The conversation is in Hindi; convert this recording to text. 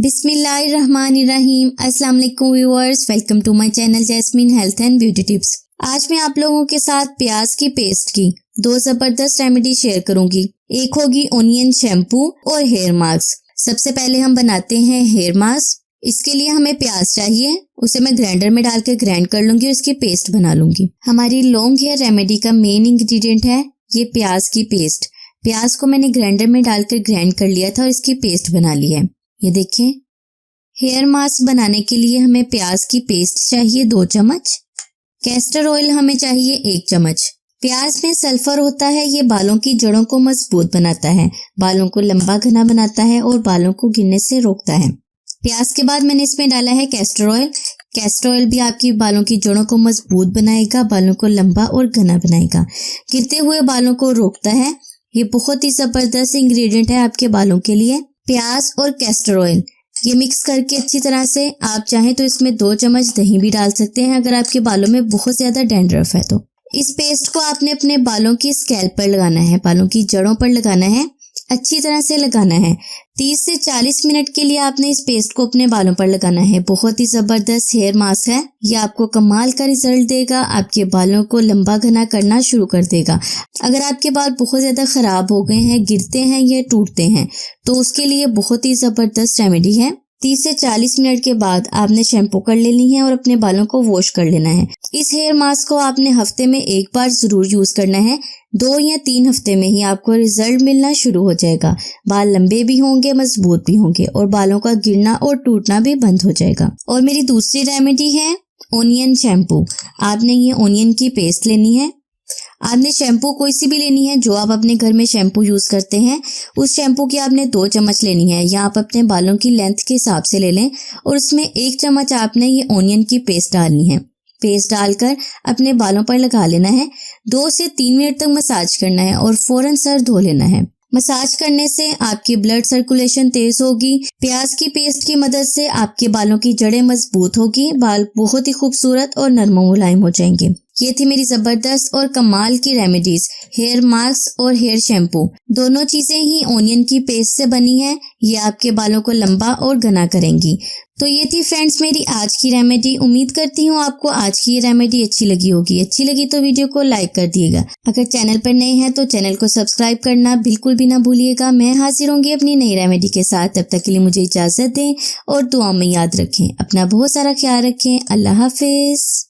बिस्मिल्लाहिर्रहमानिर्रहीम। अस्सलाम वालेकुम viewers, welcome to my channel Jasmine health and beauty tips. आज मैं आप लोगों के साथ प्याज की पेस्ट की दो जबरदस्त रेमेडी शेयर करूंगी। एक होगी ओनियन शैम्पू और हेयर मास्क। सबसे पहले हम बनाते हैं हेयर मास्क। इसके लिए हमें प्याज चाहिए, उसे मैं ग्राइंडर में डालकर ग्राइंड कर लूंगी और इसकी पेस्ट बना लूंगी। हमारी लॉन्ग हेयर रेमेडी का मेन इंग्रेडिएंट है ये प्याज की पेस्ट। प्याज को मैंने ग्राइंडर में डालकर ग्राइंड कर लिया था और इसकी पेस्ट बना ली है। ये देखिए, हेयर मास्क बनाने के लिए हमें प्याज की पेस्ट चाहिए 2 चम्मच। कैस्टर ऑयल हमें चाहिए 1 चम्मच। प्याज में सल्फर होता है, ये बालों की जड़ों को मजबूत बनाता है, बालों को लंबा घना बनाता है और बालों को गिरने से रोकता है। प्याज के बाद मैंने इसमें डाला है कैस्टर ऑयल। कैस्टर ऑयल भी आपकी बालों की जड़ों को मजबूत बनाएगा, बालों को लंबा और घना बनाएगा, गिरते हुए बालों को रोकता है। ये बहुत ही जबरदस्त इंग्रेडिएंट है आपके बालों के लिए। प्याज और कैस्टर ऑयल ये मिक्स करके अच्छी तरह से, आप चाहें तो इसमें 2 चम्मच दही भी डाल सकते हैं अगर आपके बालों में बहुत ज्यादा डैंड्रफ है तो। इस पेस्ट को आपने अपने बालों की स्कैल्प पर लगाना है, बालों की जड़ों पर लगाना है, अच्छी तरह से लगाना है। 30 से 40 मिनट के लिए आपने इस पेस्ट को अपने बालों पर लगाना है। बहुत ही जबरदस्त हेयर मास्क है, ये आपको कमाल का रिजल्ट देगा, आपके बालों को लंबा घना करना शुरू कर देगा। अगर आपके बाल बहुत ज्यादा खराब हो गए हैं, गिरते हैं या टूटते हैं, तो उसके लिए बहुत ही जबरदस्त रेमेडी है। 30 से 40 मिनट के बाद आपने शैम्पू कर लेनी है और अपने बालों को वॉश कर लेना है। इस हेयर मास्क को आपने हफ्ते में 1 बार जरूर यूज करना है। 2 या 3 हफ्ते में ही आपको रिजल्ट मिलना शुरू हो जाएगा। बाल लंबे भी होंगे, मजबूत भी होंगे और बालों का गिरना और टूटना भी बंद हो जाएगा। और मेरी दूसरी रेमेडी है ओनियन शैम्पू। आपने ये ओनियन की पेस्ट लेनी है। आपने शैम्पू कोई सी भी लेनी है जो आप अपने घर में शैम्पू यूज करते हैं, उस शैम्पू की आपने 2 चम्मच लेनी है, या आप अपने बालों की लेंथ के हिसाब से ले लें। और उसमें 1 चम्मच आपने ये ओनियन की पेस्ट डालनी है। पेस्ट डालकर अपने बालों पर लगा लेना है। 2 से 3 मिनट तक मसाज करना है और फौरन सर धो लेना है। मसाज करने से आपकी ब्लड सर्कुलेशन तेज होगी। प्याज की पेस्ट की मदद से आपके बालों की जड़ें मजबूत होगी, बाल बहुत ही खूबसूरत और नरम मुलायम हो जाएंगे। ये थी मेरी जबरदस्त और कमाल की रेमेडीज, हेयर मास्क और हेयर शैम्पू। दोनों चीजें ही ओनियन की पेस्ट से बनी है। ये आपके बालों को लंबा और घना करेंगी। तो ये थी फ्रेंड्स मेरी आज की रेमेडी। उम्मीद करती हूँ आपको आज की ये रेमेडी अच्छी लगी होगी। अच्छी लगी तो वीडियो को लाइक कर दिएगा। अगर चैनल पर नए हैं तो चैनल को सब्सक्राइब करना बिल्कुल भी ना भूलिएगा। मैं हाजिर होंगी अपनी नई रेमेडी के साथ। तब तक के लिए मुझे इजाजत दें और दुआ में याद रखें। अपना बहुत सारा ख्याल रखें। अल्लाह हाफिज।